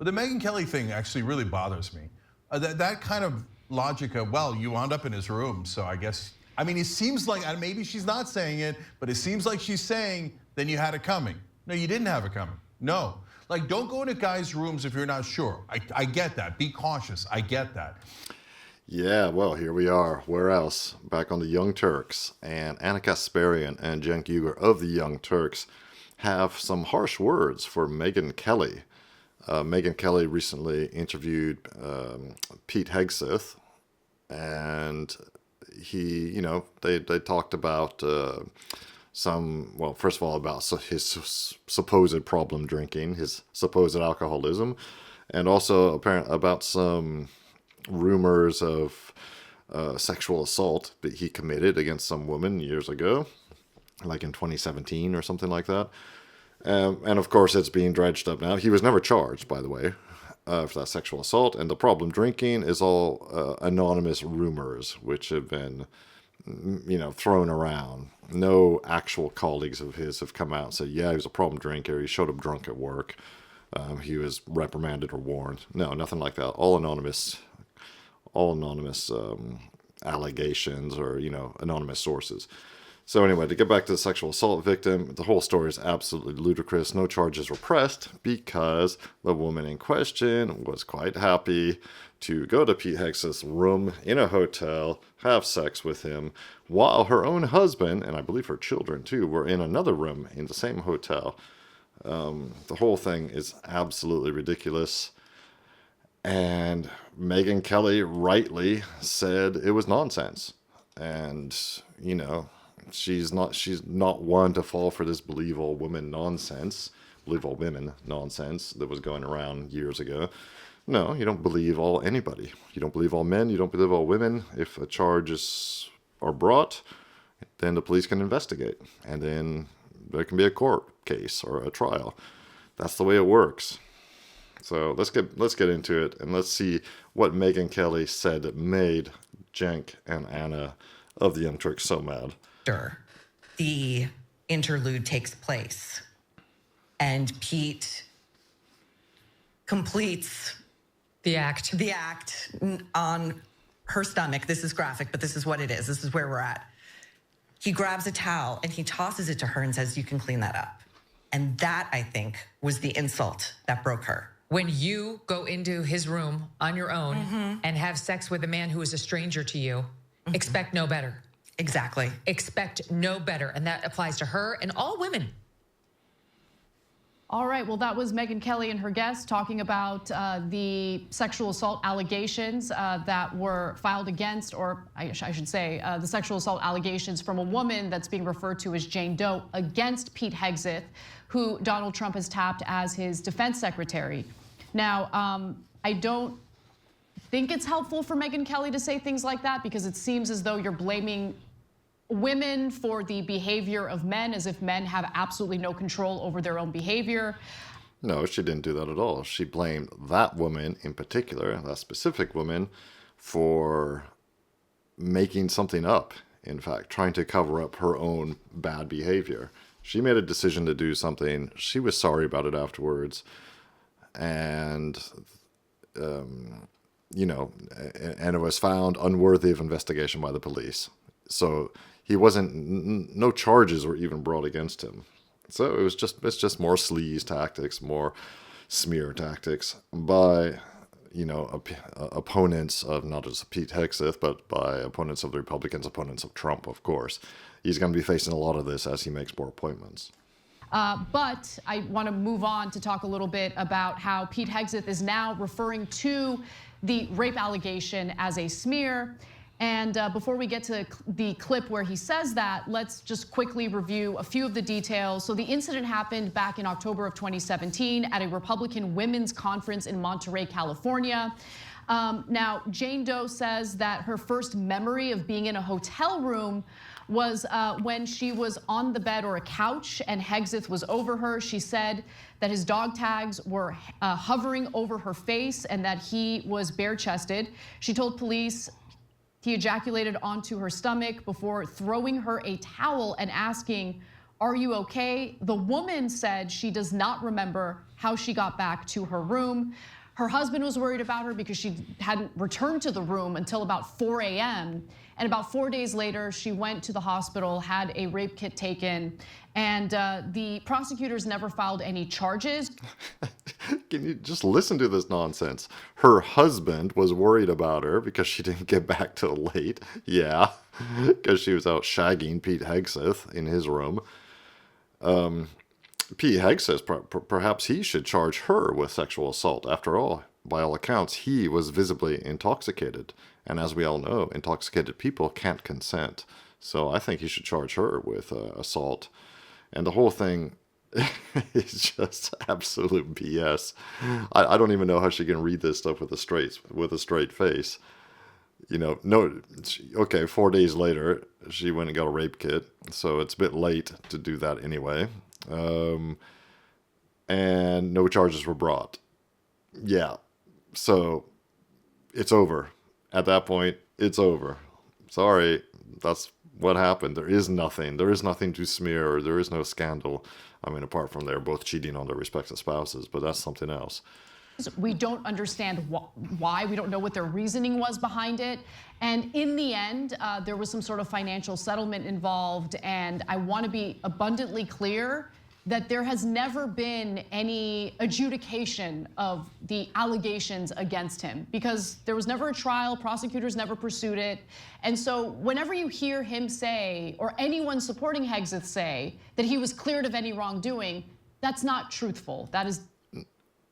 But the Megyn Kelly thing actually really bothers me. That kind of logic of, well, you wound up in his room, so I guess, I mean, it seems like, maybe she's not saying it, but it seems like she's saying, then you had it coming. No, you didn't have it coming. No. Like, don't go into guys' rooms if you're not sure. I get that. Be cautious. I get that. Yeah, well, here we are. Where else? Back on the Young Turks. And Anna Kasparian and Cenk Uygur of the Young Turks have some harsh words for Megyn Kelly. Megyn Kelly recently interviewed Pete Hegseth, and they talked about well, first of all, about his supposed problem drinking, his supposed alcoholism, and also apparently about some rumors of sexual assault that he committed against some woman years ago, like in 2017 or something like that. And of course, it's being dredged up now. He was never charged, by the way, for that sexual assault. And the problem drinking is all anonymous rumors, which have been, thrown around. No actual colleagues of his have come out and said, yeah, he was a problem drinker. He showed up drunk at work. He was reprimanded or warned. No, nothing like that. All anonymous allegations or, anonymous sources. So anyway, to get back to the sexual assault victim, the whole story is absolutely ludicrous. No charges were pressed because the woman in question was quite happy to go to Pete Hegseth's room in a hotel, have sex with him, while her own husband, and I believe her children too, were in another room in the same hotel. The whole thing is absolutely ridiculous. And Megyn Kelly rightly said it was nonsense. And, she's not one to fall for this believe all women nonsense that was going around years ago. No, you don't believe all anybody. You don't believe all men. You don't believe all women. If charges are brought, then the police can investigate. And then there can be a court case or a trial. That's the way it works. So let's get into it, and let's see what Megyn Kelly said that made Cenk and Anna of the Young Turks so mad. The interlude takes place, and Pete completes the act on her stomach. This is graphic, but this is what it is. This is where we're at. He grabs a towel and he tosses it to her and says, "You can clean that up." And that, I think, was the insult that broke her. When you go into his room on your own and have sex with a man who is a stranger to you, expect no better. Exactly. Expect no better. And that applies to her and all women. All right, well, that was Megyn Kelly and her guest talking about the sexual assault allegations that were filed against, or I should say, the sexual assault allegations from a woman that's being referred to as Jane Doe against Pete Hegseth, who Donald Trump has tapped as his defense secretary. Now, I don't think it's helpful for Megyn Kelly to say things like that, because it seems as though you're blaming women for the behavior of men, as if men have absolutely no control over their own behavior. No, she didn't do that at all. She blamed that woman in particular, that specific woman, for making something up, in fact, trying to cover up her own bad behavior. She made a decision to do something. She was sorry about it afterwards. And, and it was found unworthy of investigation by the police. So he wasn't, no charges were even brought against him. So it's just more sleaze tactics, more smear tactics by, opponents of not just Pete Hegseth, but by opponents of the Republicans, opponents of Trump, of course. He's going to be facing a lot of this as he makes more appointments. But I want to move on to talk a little bit about how Pete Hegseth is now referring to the rape allegation as a smear. And before we get to the clip where he says that, let's just quickly review a few of the details. So the incident happened back in October of 2017 at a Republican women's conference in Monterey, California. Now, Jane Doe says that her first memory of being in a hotel room was when she was on the bed or a couch and Hegseth was over her. She said that his dog tags were hovering over her face and that he was bare-chested. She told police he ejaculated onto her stomach before throwing her a towel and asking, "Are you okay?" The woman said she does not remember how she got back to her room. Her husband was worried about her because she hadn't returned to the room until about 4 a.m. And about 4 days later, she went to the hospital, had a rape kit taken, and the prosecutors never filed any charges. Can you just listen to this nonsense? Her husband was worried about her because she didn't get back till late. Yeah, because she was out shagging Pete Hegseth in his room. Pete Hegseth, perhaps he should charge her with sexual assault. After all, by all accounts, he was visibly intoxicated. And as we all know, intoxicated people can't consent. So I think he should charge her with assault. And the whole thing is just absolute BS. I don't even know how she can read this stuff with a straight face. You know, no, okay, 4 days later, she went and got a rape kit. So it's a bit late to do that anyway. And no charges were brought. Yeah, so it's over. At that point, it's over. Sorry, that's what happened. There is nothing. There is nothing to smear. There is no scandal. I mean, apart from they're both cheating on their respective spouses, but that's something else. We don't understand why. We don't know what their reasoning was behind it. And in the end, there was some sort of financial settlement involved. And I want to be abundantly clear that there has never been any adjudication of the allegations against him because there was never a trial, prosecutors never pursued it. And so whenever you hear him say, or anyone supporting Hegseth say, that he was cleared of any wrongdoing, that's not truthful. That is...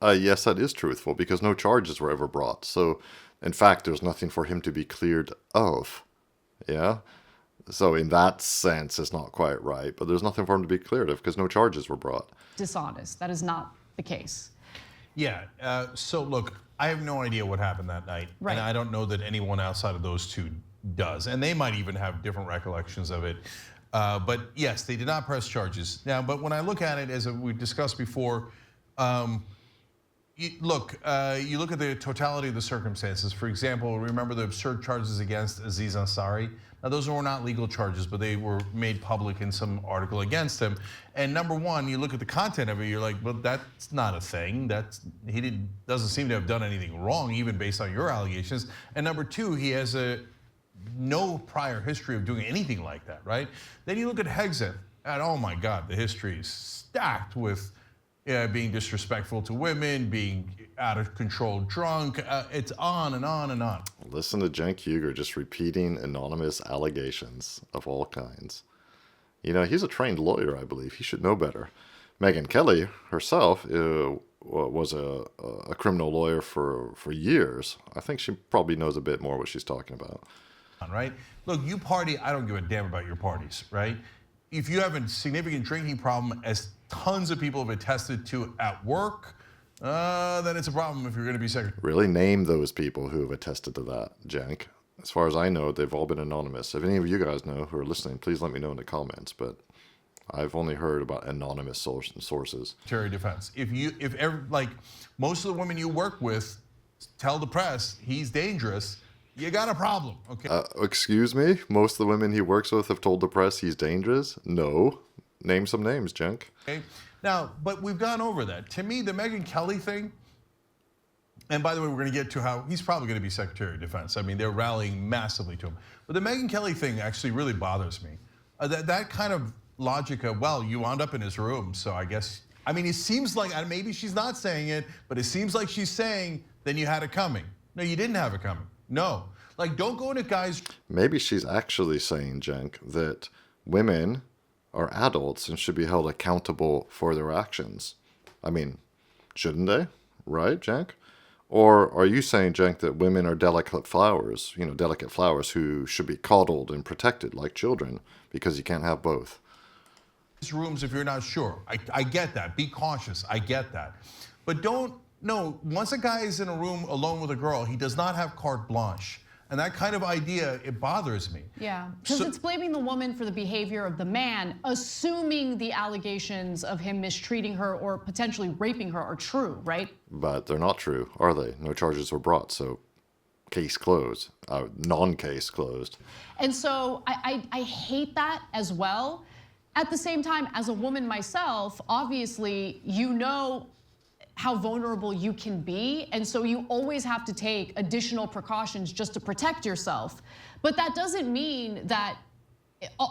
Yes, that is truthful because no charges were ever brought. So, in fact, there's nothing for him to be cleared of. Yeah? So in that sense, it's not quite right, but there's nothing for him to be cleared of because no charges were brought. Dishonest. That is not the case. Yeah, so look, I have no idea what happened that night. Right. And I don't know that anyone outside of those two does. And they might even have different recollections of it. But yes, they did not press charges. Now, but when I look at it, as we discussed before, you look at the totality of the circumstances. For example, remember the absurd charges against Aziz Ansari? Now, those were not legal charges, but they were made public in some article against him. And number one, you look at the content of it, you're like, well, that's not a thing. Doesn't seem to have done anything wrong, even based on your allegations. And number two, he has no prior history of doing anything like that, right? Then you look at Hegseth, and oh my God, the history is stacked with being disrespectful to women, being out of control drunk. It's on and on and on. Listen to Cenk Uygur just repeating anonymous allegations of all kinds. You know, he's a trained lawyer, I believe. He should know better. Megyn Kelly herself was a criminal lawyer for years. I think she probably knows a bit more what she's talking about. Right? Look, you party, I don't give a damn about your parties, right? If you have a significant drinking problem, as tons of people have attested to at work, then it's a problem if you're going to be secretary. Really name those people who have attested to that, Cenk. As far as I know, they've all been anonymous. If any of you guys know who are listening, please let me know in the comments. But I've only heard about anonymous sources. Secretary of Defense. Like most of the women you work with tell the press he's dangerous, you got a problem, okay? Excuse me? Most of the women he works with have told the press he's dangerous? No. Name some names, Cenk. Okay. Now, but we've gone over that. To me, the Megyn Kelly thing, and by the way, we're going to get to how he's probably going to be Secretary of Defense. I mean, they're rallying massively to him. But the Megyn Kelly thing actually really bothers me. That kind of logic of, well, you wound up in his room, so I guess, I mean, it seems like, maybe she's not saying it, but it seems like she's saying, then you had it coming. No, you didn't have it coming. No. Like, don't go into guys. Maybe she's actually saying, Cenk, that women are adults and should be held accountable for their actions. I mean, shouldn't they? Right, Cenk? Or are you saying, Cenk, that women are delicate flowers, delicate flowers who should be coddled and protected like children because you can't have both? Rooms if you're not sure. I get that. Be cautious. I get that. But once a guy is in a room alone with a girl, he does not have carte blanche. And that kind of idea, it bothers me. Yeah, because it's blaming the woman for the behavior of the man, assuming the allegations of him mistreating her or potentially raping her are true, right? But they're not true, are they? No charges were brought, so case closed, non-case closed. And so I hate that as well, at the same time, as a woman myself, obviously, you know how vulnerable you can be. And so you always have to take additional precautions just to protect yourself. But that doesn't mean that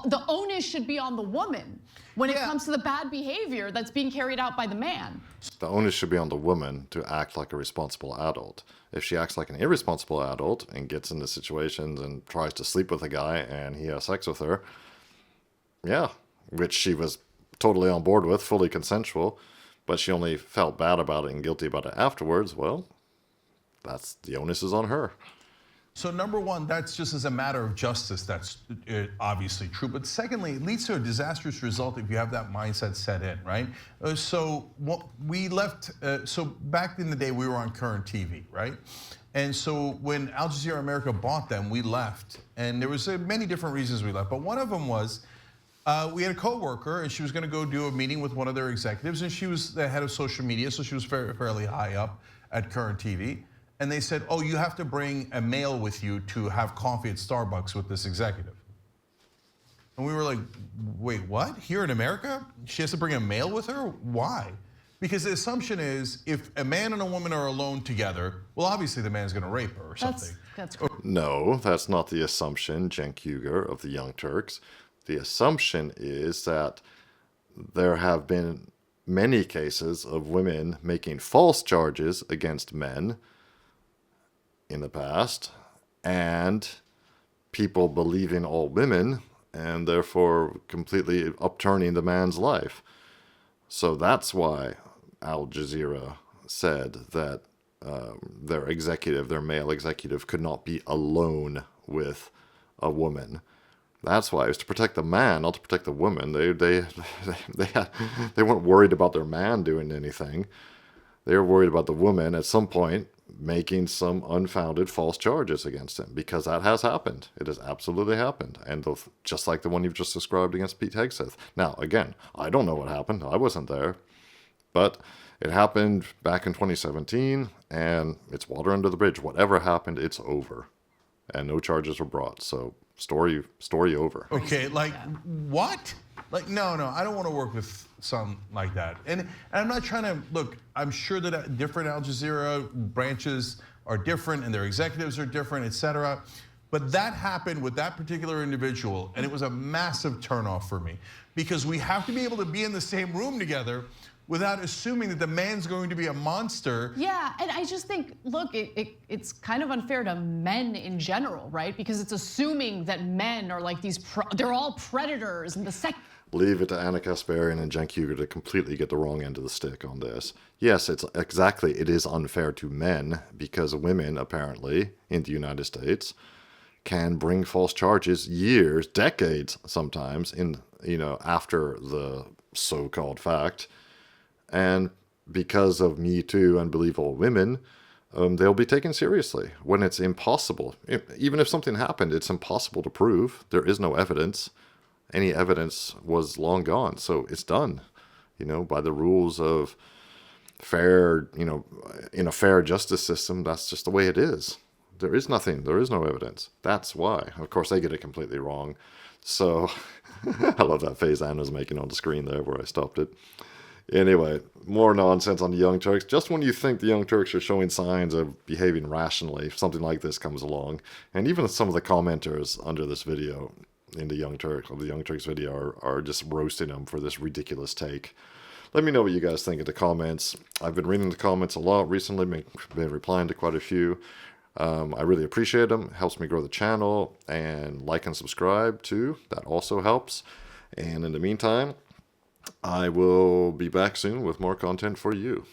the onus should be on the woman when it comes to the bad behavior that's being carried out by the man. The onus should be on the woman to act like a responsible adult. If she acts like an irresponsible adult and gets into situations and tries to sleep with a guy and he has sex with her, yeah, which she was totally on board with, fully consensual, but she only felt bad about it and guilty about it afterwards, well, that's the onus is on her. So number one, that's just as a matter of justice, that's obviously true. But secondly, it leads to a disastrous result if you have that mindset set in, right? So what we left, so back in the day, we were on Current TV, right? And so when Al Jazeera America bought them, we left. And there was many different reasons we left, but one of them was, we had a coworker and she was gonna go do a meeting with one of their executives, and she was the head of social media, so she was fairly high up at Current TV. And they said, oh, you have to bring a male with you to have coffee at Starbucks with this executive. And we were like, wait, what? Here in America? She has to bring a male with her? Why? Because the assumption is if a man and a woman are alone together, well, obviously the man's gonna rape her or something. That's correct. No, that's not the assumption, Cenk Uygur of the Young Turks. The assumption is that there have been many cases of women making false charges against men in the past, and people believing all women, and therefore completely upturning the man's life. So that's why Al Jazeera said that their male executive, could not be alone with a woman. That's why it was to protect the man, not to protect the woman. They weren't worried about their man doing anything. They were worried about the woman at some point making some unfounded false charges against him, because that has happened. It has absolutely happened. And just like the one you've just described against Pete Hegseth. Now, again, I don't know what happened. I wasn't there. But it happened back in 2017, and it's water under the bridge. Whatever happened, it's over. And no charges were brought. So story over. Okay, like what? Like, no, I don't want to work with something like that. And I'm not trying to, look, I'm sure that different Al Jazeera branches are different and their executives are different, et cetera. But that happened with that particular individual, and it was a massive turnoff for me, because we have to be able to be in the same room together without assuming that the man's going to be a monster. Yeah, and I just think, look, it's kind of unfair to men in general, right? Because it's assuming that men are like these, they're all predators and the Leave it to Anna Kasparian and Cenk Uygur to completely get the wrong end of the stick on this. Yes, it is unfair to men, because women, apparently, in the United States, can bring false charges years, decades sometimes, after the so-called fact. And because of Me Too and Believe All Women, they'll be taken seriously when it's impossible. Even if something happened, it's impossible to prove. There is no evidence. Any evidence was long gone, so it's done, by the rules of fair, in a fair justice system. That's just the way it is. There is nothing, there is no evidence. That's why. Of course, they get it completely wrong. So I love that face Anna's making on the screen there where I stopped it. Anyway, more nonsense on the Young Turks. Just when you think the Young Turks are showing signs of behaving rationally, something like this comes along. And even some of the commenters under this video in the Young Turks video are just roasting them for this ridiculous take. Let me know what you guys think in the comments. I've been reading the comments a lot recently, been replying to quite a few. I really appreciate them. It helps me grow the channel, and like and subscribe too. That also helps. And in the meantime, I will be back soon with more content for you.